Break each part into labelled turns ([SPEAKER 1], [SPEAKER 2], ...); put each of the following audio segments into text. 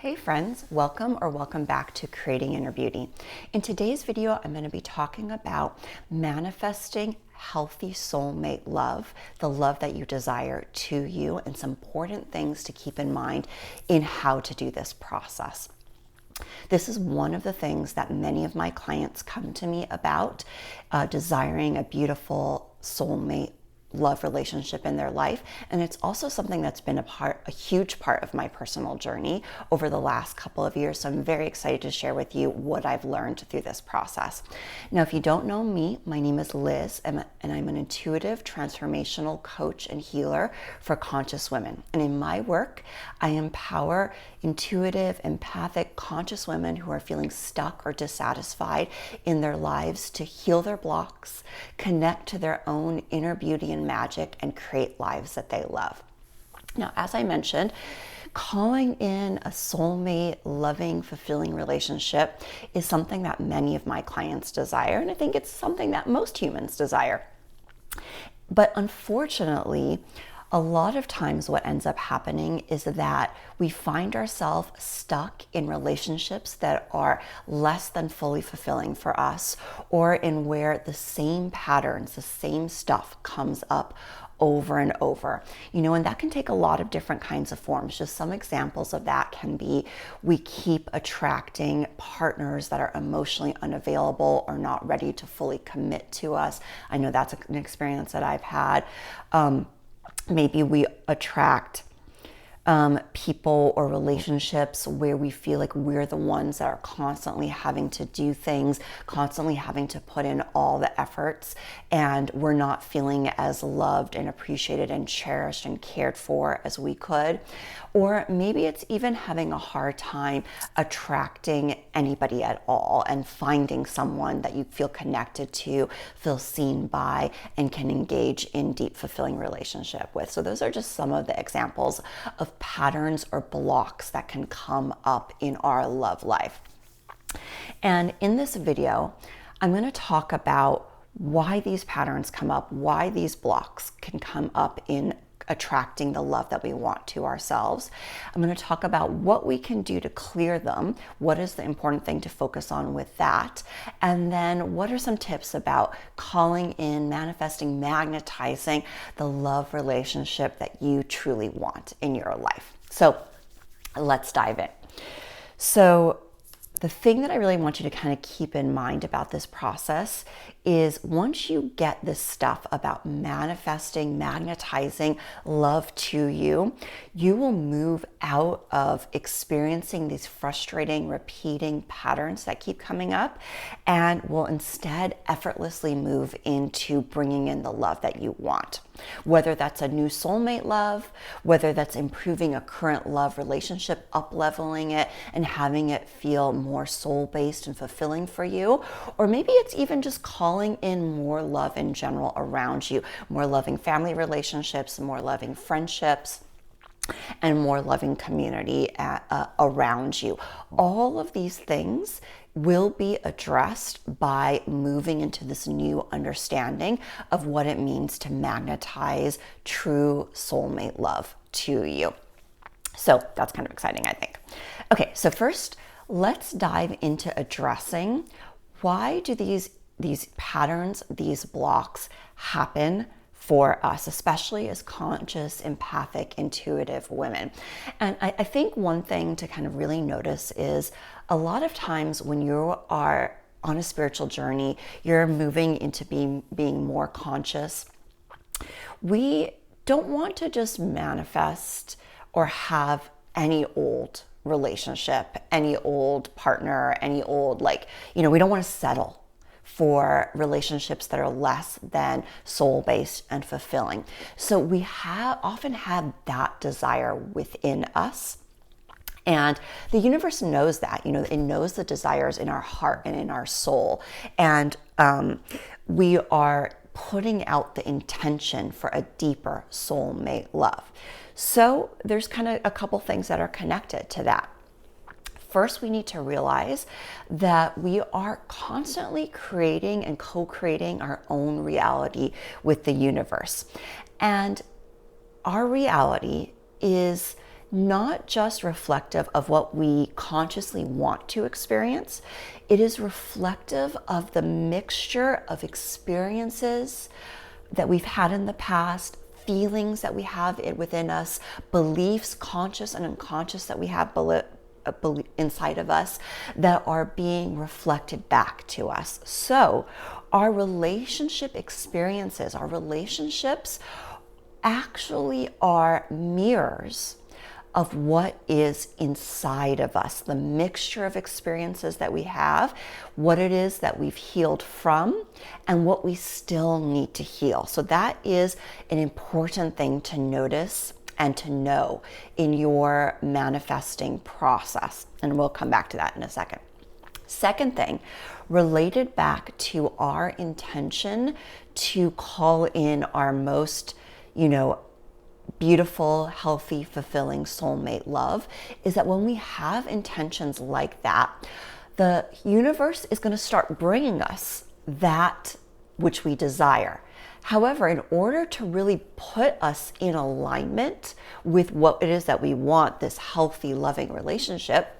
[SPEAKER 1] Hey friends, welcome back to Creating Inner Beauty. In today's video, I'm going to be talking about manifesting healthy soulmate love, the love that you desire to you, and some important things to keep in mind in how to do this process. This is one of the things that many of my clients come to me about, desiring a beautiful soulmate love relationship in their life. And it's also something that's been a huge part of my personal journey over the last couple of years. So I'm very excited to share with you what I've learned through this process. Now, if you don't know me, my name is Liz, and I'm an intuitive transformational coach and healer for conscious women. And in my work, I empower intuitive, empathic, conscious women who are feeling stuck or dissatisfied in their lives to heal their blocks, connect to their own inner beauty and magic, and create lives that they love. Now, as I mentioned, calling in a soulmate, loving, fulfilling relationship is something that many of my clients desire, and I think it's something that most humans desire. But unfortunately, a lot of times what ends up happening is that we find ourselves stuck in relationships that are less than fully fulfilling for us, or in where the same patterns, the same stuff comes up over and over. And that can take a lot of different kinds of forms. Just some examples of that can be we keep attracting partners that are emotionally unavailable or not ready to fully commit to us. I know that's an experience that I've had. Maybe we attract people or relationships where we feel like we're the ones that are constantly having to do things, constantly having to put in all the efforts, and we're not feeling as loved and appreciated and cherished and cared for as we could. Or maybe it's even having a hard time attracting anybody at all and finding someone that you feel connected to, feel seen by, and can engage in deep, fulfilling relationship with. So those are just some of the examples of patterns or blocks that can come up in our love life. And in this video, I'm going to talk about why these patterns come up, why these blocks can come up in attracting the love that we want to ourselves. I'm going to talk about what we can do to clear them, what is the important thing to focus on with that, and then what are some tips about calling in, manifesting, magnetizing the love relationship that you truly want in your life. So let's dive in. So the thing that I really want you to kind of keep in mind about this process is once you get this stuff about manifesting, magnetizing love to you, you will move out of experiencing these frustrating, repeating patterns that keep coming up, and will instead effortlessly move into bringing in the love that you want. Whether that's a new soulmate love, whether that's improving a current love relationship, up-leveling it and having it feel more soul-based and fulfilling for you, or maybe it's even just calling in more love in general around you, more loving family relationships, more loving friendships, and more loving community around you. All of these things will be addressed by moving into this new understanding of what it means to magnetize true soulmate love to you. So that's kind of exciting, I think. Okay, so first, let's dive into addressing why do these patterns, these blocks happen for us, especially as conscious, empathic, intuitive women. And I think one thing to kind of really notice is a lot of times when you are on a spiritual journey, you're moving into being more conscious. We don't want to just manifest or have any old relationship, any old partner, any old, we don't want to settle for relationships that are less than soul-based and fulfilling. So we often have that desire within us. And the universe knows that, it knows the desires in our heart and in our soul. And we are putting out the intention for a deeper soulmate love. So there's kind of a couple things that are connected to that. First, we need to realize that we are constantly creating and co-creating our own reality with the universe. And our reality is not just reflective of what we consciously want to experience, it is reflective of the mixture of experiences that we've had in the past, feelings that we have within us, beliefs, conscious and unconscious, that we have inside of us that are being reflected back to us. So our relationship experiences, our relationships actually are mirrors of what is inside of us, the mixture of experiences that we have, what it is that we've healed from, and what we still need to heal. So that is an important thing to notice and to know in your manifesting process. And we'll come back to that in a second. Second thing, related back to our intention to call in our most, beautiful, healthy, fulfilling soulmate love, is that when we have intentions like that, the universe is going to start bringing us that which we desire. However, in order to really put us in alignment with what it is that we want, this healthy, loving relationship,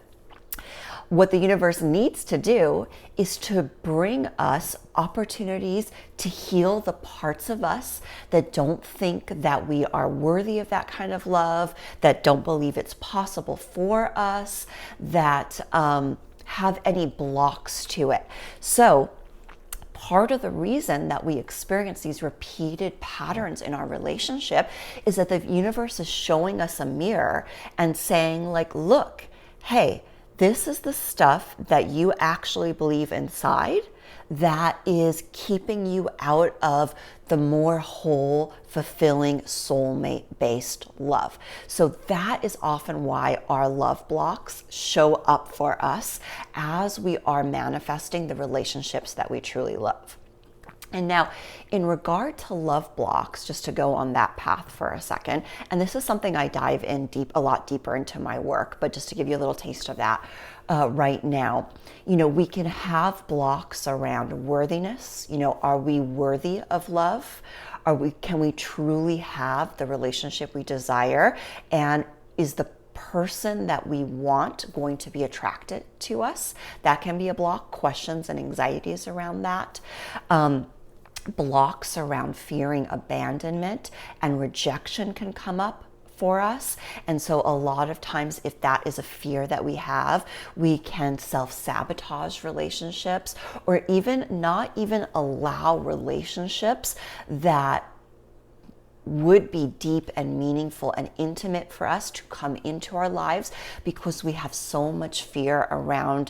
[SPEAKER 1] what the universe needs to do is to bring us opportunities to heal the parts of us that don't think that we are worthy of that kind of love, that don't believe it's possible for us, that have any blocks to it. So part of the reason that we experience these repeated patterns in our relationship is that the universe is showing us a mirror and saying, like, look, hey, this is the stuff that you actually believe inside that is keeping you out of the more whole, fulfilling, soulmate-based love. So that is often why our love blocks show up for us as we are manifesting the relationships that we truly love. And now, in regard to love blocks, just to go on that path for a second, and this is something I dive in a lot deeper into my work, but just to give you a little taste of that right now, we can have blocks around worthiness. Are we worthy of love? Can we truly have the relationship we desire? And is the person that we want going to be attracted to us? That can be a block. Questions and anxieties around that. Blocks around fearing abandonment and rejection can come up for us. And so a lot of times, if that is a fear that we have, we can self-sabotage relationships, or even not even allow relationships that would be deep and meaningful and intimate for us to come into our lives, because we have so much fear around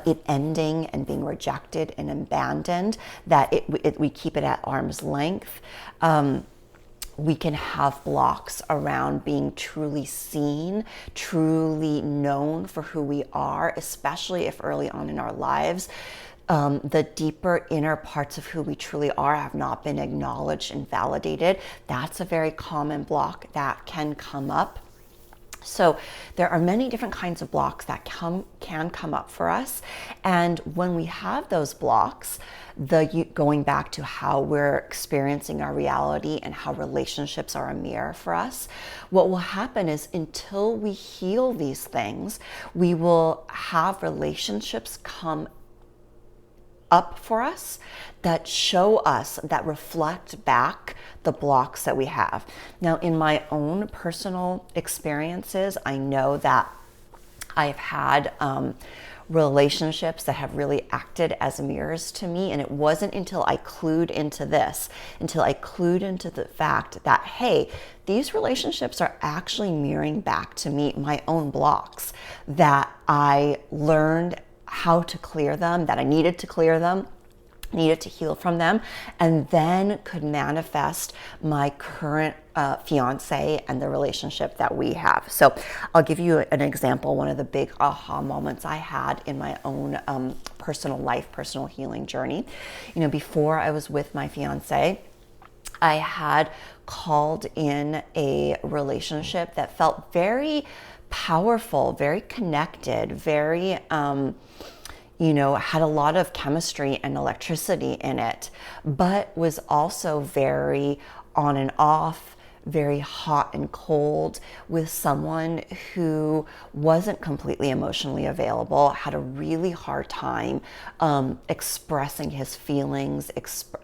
[SPEAKER 1] it ending and being rejected and abandoned that we keep it at arm's length. We can have blocks around being truly seen, truly known for who we are, especially if early on in our lives the deeper inner parts of who we truly are have not been acknowledged and validated. That's a very common block that can come up. So there are many different kinds of blocks that can come up for us. And when we have those blocks, going back to how we're experiencing our reality and how relationships are a mirror for us, what will happen is, until we heal these things, we will have relationships come up for us that show us, that reflect back the blocks that we have. Now, in my own personal experiences, I know that I've had relationships that have really acted as mirrors to me. And it wasn't until I clued into the fact that, hey, these relationships are actually mirroring back to me my own blocks, that I learned how to clear them, that I needed to clear them, needed to heal from them, and then could manifest my current fiance and the relationship that we have. So I'll give you an example. One of the big aha moments I had in my own personal life, personal healing journey. Before I was with my fiance, I had called in a relationship that felt very powerful, very connected, very had a lot of chemistry and electricity in it, but was also very on and off, very hot and cold with someone who wasn't completely emotionally available, had a really hard time expressing his feelings,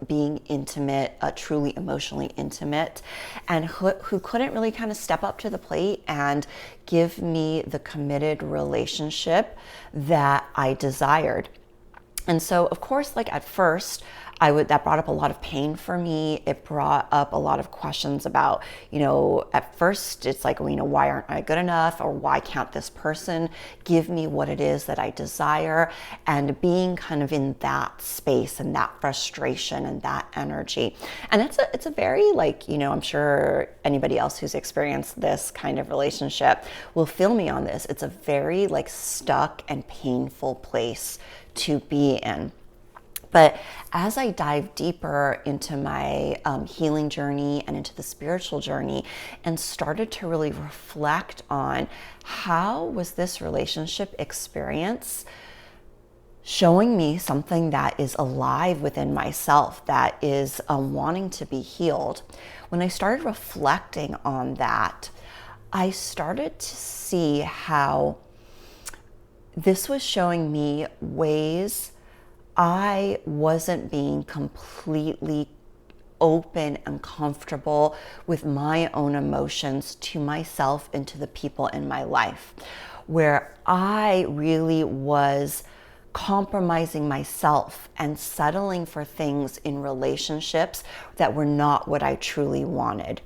[SPEAKER 1] being intimate, truly emotionally intimate, and who couldn't really kind of step up to the plate and give me the committed relationship that I desired. And so, of course, like at first, that brought up a lot of pain for me. It brought up a lot of questions about, at first it's like, why aren't I good enough? Or why can't this person give me what it is that I desire? And being kind of in that space and that frustration and that energy. And it's a very I'm sure anybody else who's experienced this kind of relationship will feel me on this. It's a very stuck and painful place to be in. But as I dive deeper into my healing journey and into the spiritual journey and started to really reflect on how was this relationship experience showing me something that is alive within myself, that is wanting to be healed. When I started reflecting on that, I started to see how this was showing me ways I wasn't being completely open and comfortable with my own emotions to myself and to the people in my life, where I really was compromising myself and settling for things in relationships that were not what I truly wanted.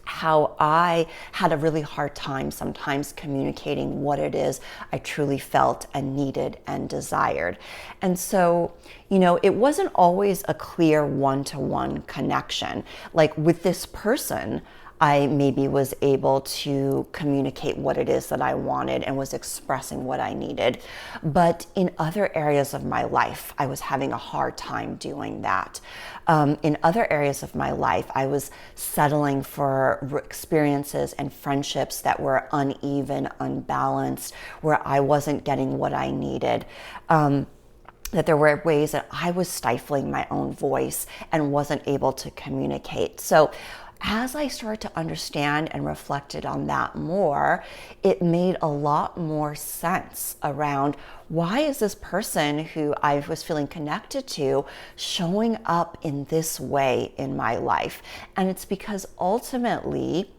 [SPEAKER 1] How I had a really hard time sometimes communicating what it is I truly felt and needed and desired. And so, it wasn't always a clear one-to-one connection. Like with this person, I maybe was able to communicate what it is that I wanted and was expressing what I needed. But in other areas of my life, I was having a hard time doing that. In other areas of my life, I was settling for experiences and friendships that were uneven, unbalanced, where I wasn't getting what I needed. That there were ways that I was stifling my own voice and wasn't able to communicate. So as I started to understand and reflected on that more, it made a lot more sense around why is this person who I was feeling connected to showing up in this way in my life? And it's because ultimately,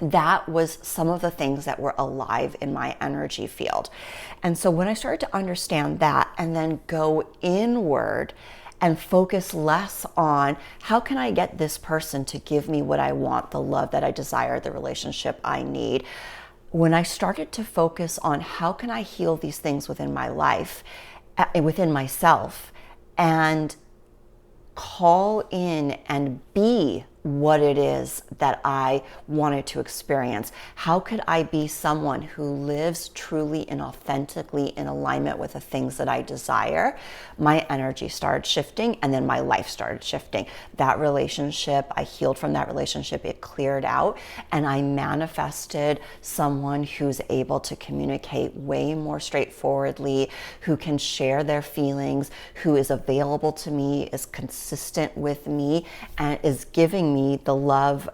[SPEAKER 1] that was some of the things that were alive in my energy field. And so when I started to understand that and then go inward and focus less on how can I get this person to give me what I want, the love that I desire, the relationship I need. When I started to focus on how can I heal these things within my life, within myself, and call in and be what it is that I wanted to experience. How could I be someone who lives truly and authentically in alignment with the things that I desire? My energy started shifting, and then my life started shifting. That relationship, I healed from that relationship, it cleared out, and I manifested someone who's able to communicate way more straightforwardly, who can share their feelings, who is available to me, is consistent with me, and is giving me the love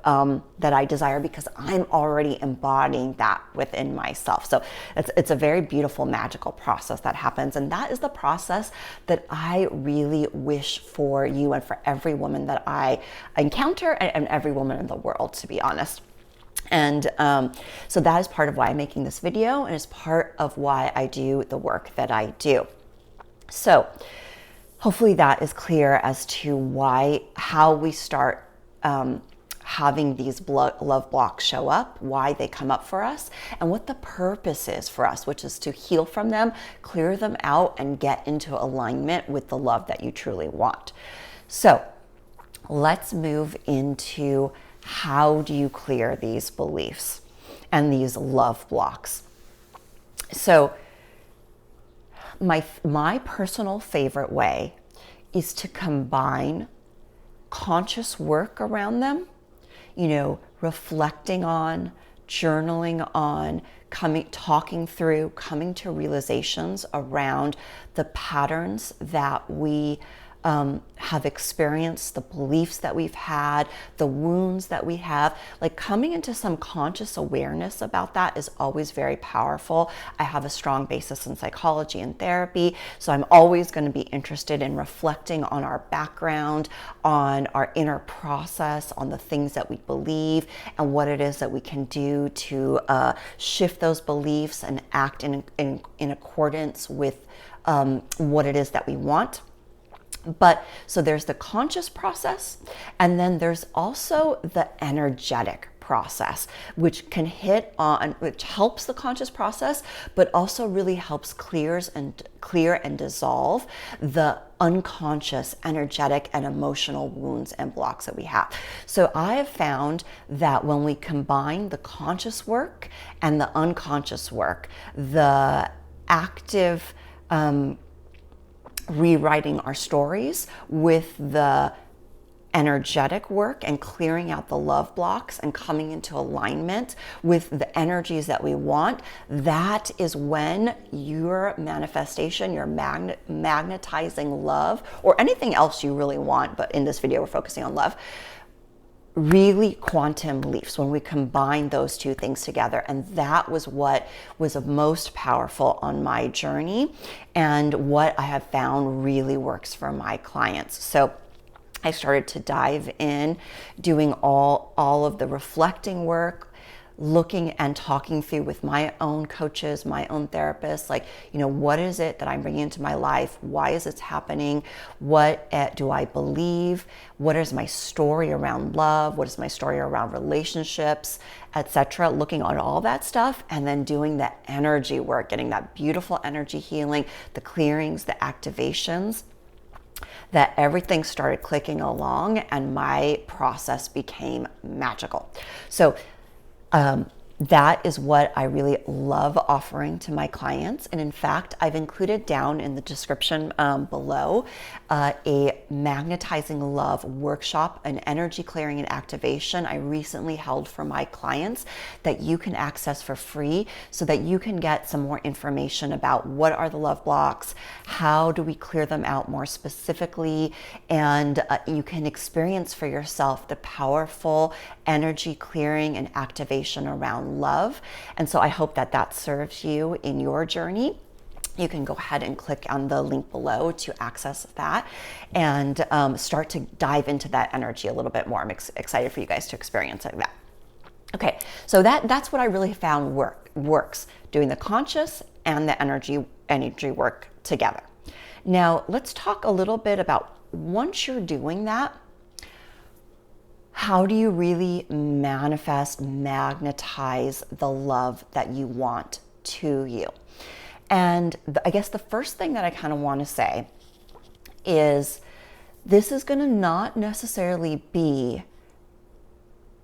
[SPEAKER 1] that I desire because I'm already embodying that within myself. So it's a very beautiful, magical process that happens. And that is the process that I really wish for you and for every woman that I encounter and every woman in the world, to be honest. And so that is part of why I'm making this video, and is part of why I do the work that I do. So hopefully that is clear as to how we start having these love blocks show up, why they come up for us, and what the purpose is for us, which is to heal from them, clear them out, and get into alignment with the love that you truly want. So let's move into how do you clear these beliefs and these love blocks. So my personal favorite way is to combine conscious work around them, reflecting on, journaling on, talking through, coming to realizations around the patterns that we have experienced, the beliefs that we've had, the wounds that we have. Like, coming into some conscious awareness about that is always very powerful. I have a strong basis in psychology and therapy, so I'm always going to be interested in reflecting on our background, on our inner process, on the things that we believe, and what it is that we can do to shift those beliefs and act in accordance with what it is that we want. But so there's the conscious process, and then there's also the energetic process, which can which helps the conscious process, but also really helps clear and dissolve the unconscious, energetic, and emotional wounds and blocks that we have. So I have found that when we combine the conscious work and the unconscious work, the active rewriting our stories with the energetic work and clearing out the love blocks and coming into alignment with the energies that we want, that is when your manifestation, your magnetizing love, or anything else you really want, but in this video we're focusing on love, really quantum leaps when we combine those two things together. And that was what was the most powerful on my journey, and what I have found really works for my clients. So I started to dive in, doing all of the reflecting work, looking and talking through with my own coaches, my own therapists, like, what is it that I'm bringing into my life? Why is it happening? What do I believe? What is my story around love? What is my story around relationships, etc.? Looking at all that stuff, and then doing the energy work, getting that beautiful energy healing, the clearings, the activations, that everything started clicking along and my process became magical. So that is what I really love offering to my clients. And in fact, I've included down in the description below a magnetizing love workshop, an energy clearing and activation I recently held for my clients that you can access for free, so that you can get some more information about what are the love blocks, how do we clear them out more specifically, and you can experience for yourself the powerful energy clearing and activation around love. And so I hope that that serves you in your journey. You can go ahead and click on the link below to access that and start to dive into that energy a little bit more. I'm excited for you guys to experience that. Okay, so that's what I really found works, doing the conscious and the energy work together. Now let's talk a little bit about, once you're doing that, how do you really magnetize the love that you want to you? And I guess the first thing that I kind of want to say is, this is going to not necessarily be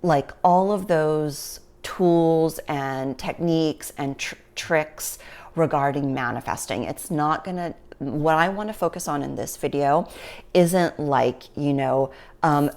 [SPEAKER 1] like all of those tools and techniques and tricks regarding manifesting. It's not going to, what I want to focus on in this video isn't like,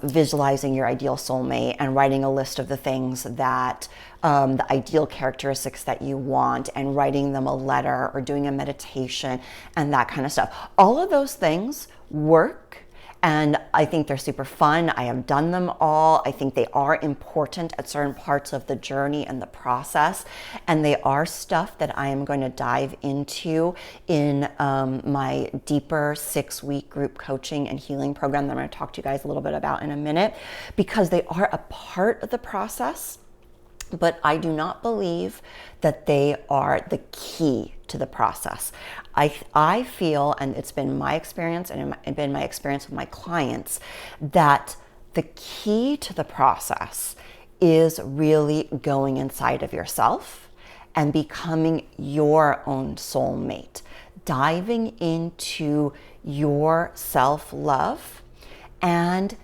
[SPEAKER 1] visualizing your ideal soulmate and writing a list of the things that, the ideal characteristics that you want, and writing them a letter or doing a meditation and that kind of stuff. All of those things work, and I think they're super fun. I have done them all. I think they are important at certain parts of the journey and the process. And they are stuff that I am going to dive into in my deeper 6-week group coaching and healing program that I'm going to talk to you guys a little bit about in a minute, because they are a part of the process. But I do not believe that they are the key to the process. I feel, and it's been my experience and it's been my experience with my clients, that the key to the process is really going inside of yourself and becoming your own soulmate, diving into your self-love and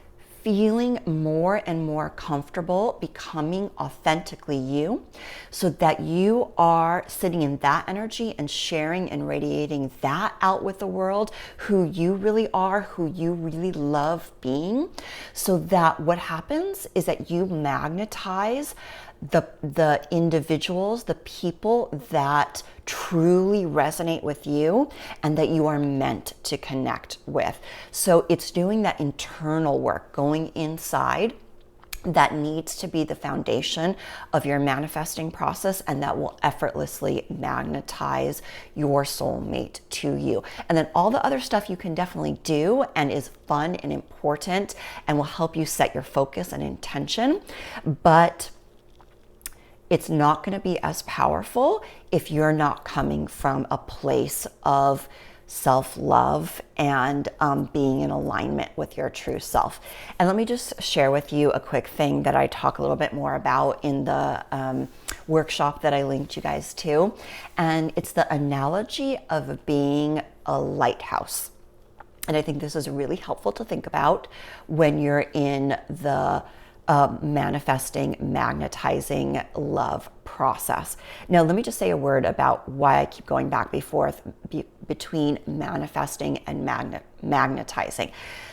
[SPEAKER 1] feeling more and more comfortable becoming authentically you, so that you are sitting in that energy and sharing and radiating that out with the world, who you really are, who you really love being, so that what happens is that you magnetize the individuals, the people that truly resonate with you and that you are meant to connect with. So it's doing that internal work, going inside. That needs to be the foundation of your manifesting process, and that will effortlessly magnetize your soulmate to you. And then all the other stuff you can definitely do and is fun and important and will help you set your focus and intention, but it's not going to be as powerful if you're not coming from a place of self-love and being in alignment with your true self. And let me just share with you a quick thing that I talk a little bit more about in the workshop that I linked you guys to. And it's the analogy of being a lighthouse. And I think this is really helpful to think about when you're in the manifesting, magnetizing love process. Now, let me just say a word about why I keep going back and forth between manifesting and magnetizing.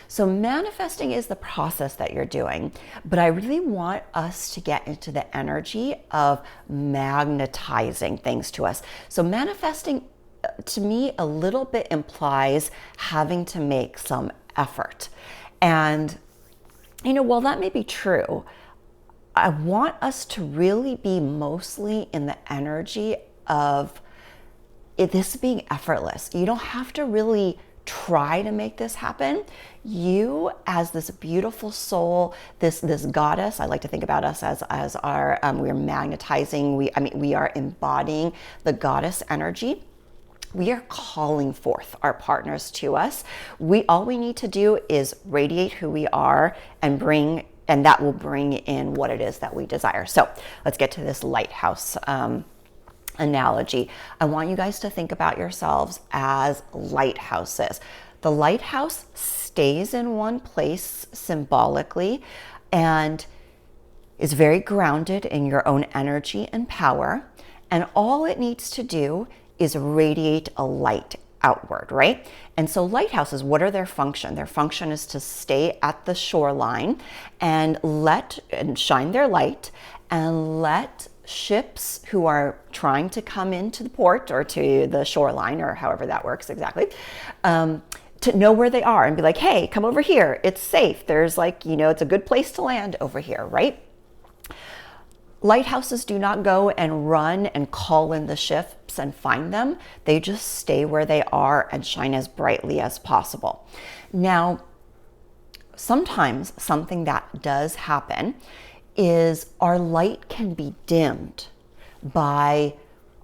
[SPEAKER 1] So manifesting is the process that you're doing, but I really want us to get into the energy of magnetizing things to us. So manifesting, to me, a little bit implies having to make some effort. And while that may be true, I want us to really be mostly in the energy of this being effortless. You don't have to really try to make this happen. You, as this beautiful soul, this goddess, I like to think about us as our we're magnetizing. We are embodying the goddess energy. We are calling forth our partners to us. All we need to do is radiate who we are and that will bring in what it is that we desire. So let's get to this lighthouse analogy. I want you guys to think about yourselves as lighthouses. The lighthouse stays in one place symbolically and is very grounded in your own energy and power. And all it needs to do is radiate a light outward, right? And so lighthouses, what are their function? Their function is to stay at the shoreline and shine their light and let ships who are trying to come into the port or to the shoreline, or however that works exactly, to know where they are and be like, hey, come over here. It's safe. There's it's a good place to land over here, right? Lighthouses do not go and run and call in the ships and find them. They just stay where they are and shine as brightly as possible. Now, sometimes something that does happen is our light can be dimmed by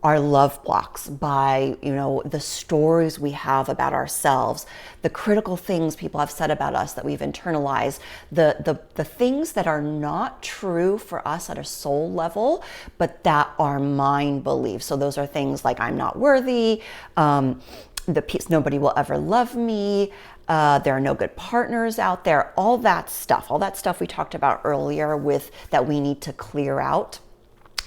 [SPEAKER 1] our love blocks, by the stories we have about ourselves, the critical things people have said about us that we've internalized, the things that are not true for us at a soul level, but that our mind believes. So those are things like I'm not worthy, nobody will ever love me, there are no good partners out there, all that stuff we talked about earlier that we need to clear out.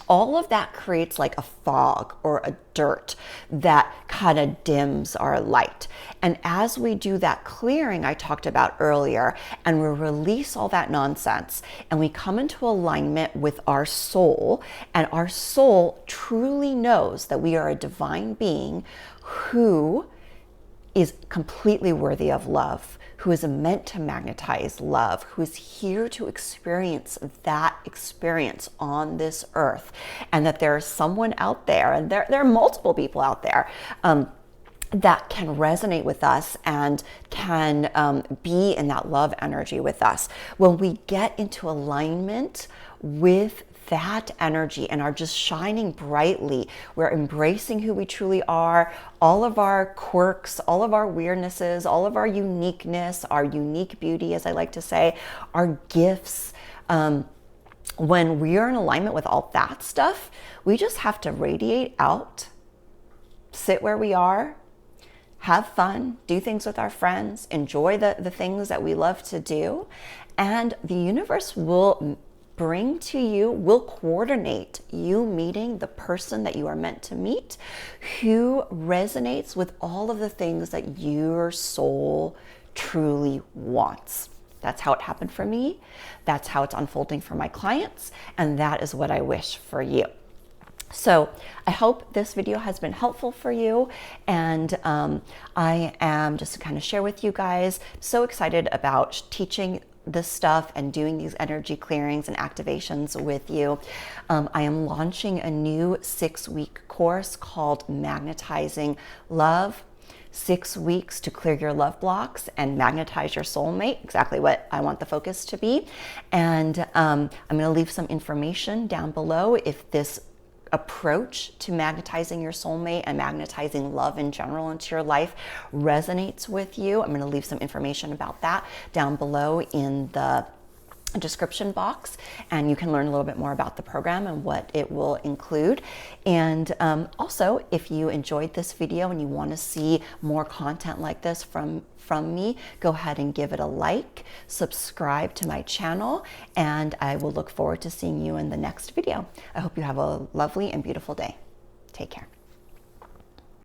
[SPEAKER 1] All of that creates like a fog or a dirt that kind of dims our light. And as we do that clearing I talked about earlier, and we release all that nonsense, and we come into alignment with our soul, and our soul truly knows that we are a divine being who is completely worthy of love, who is meant to magnetize love, who is here to experience that experience on this earth, and that there is someone out there, and there are multiple people out there that can resonate with us and can be in that love energy with us. When we get into alignment with that energy and are just shining brightly, we're embracing who we truly are, all of our quirks, all of our weirdnesses, all of our uniqueness, our unique beauty, as I like to say, our gifts. When we are in alignment with all that stuff, we just have to radiate out, sit where we are, have fun, do things with our friends, enjoy the things that we love to do, and the universe will bring to you, will coordinate you meeting the person that you are meant to meet, who resonates with all of the things that your soul truly wants. That's how it happened for me. That's how it's unfolding for my clients. And that is what I wish for you. So I hope this video has been helpful for you. And I am, just to kind of share with you guys, so excited about teaching this stuff and doing these energy clearings and activations with you. I am launching a new 6-week course called Magnetizing Love. 6 weeks to clear your love blocks and magnetize your soulmate, exactly what I want the focus to be. And I'm going to leave some information down below if this approach to magnetizing your soulmate and magnetizing love in general into your life resonates with you. I'm going to leave some information about that down below in the description box, and you can learn a little bit more about the program and what it will include. And also, if you enjoyed this video and you want to see more content like this from me, go ahead and give it a like, subscribe to my channel, and I will look forward to seeing you in the next video. I hope you have a lovely and beautiful day. Take care.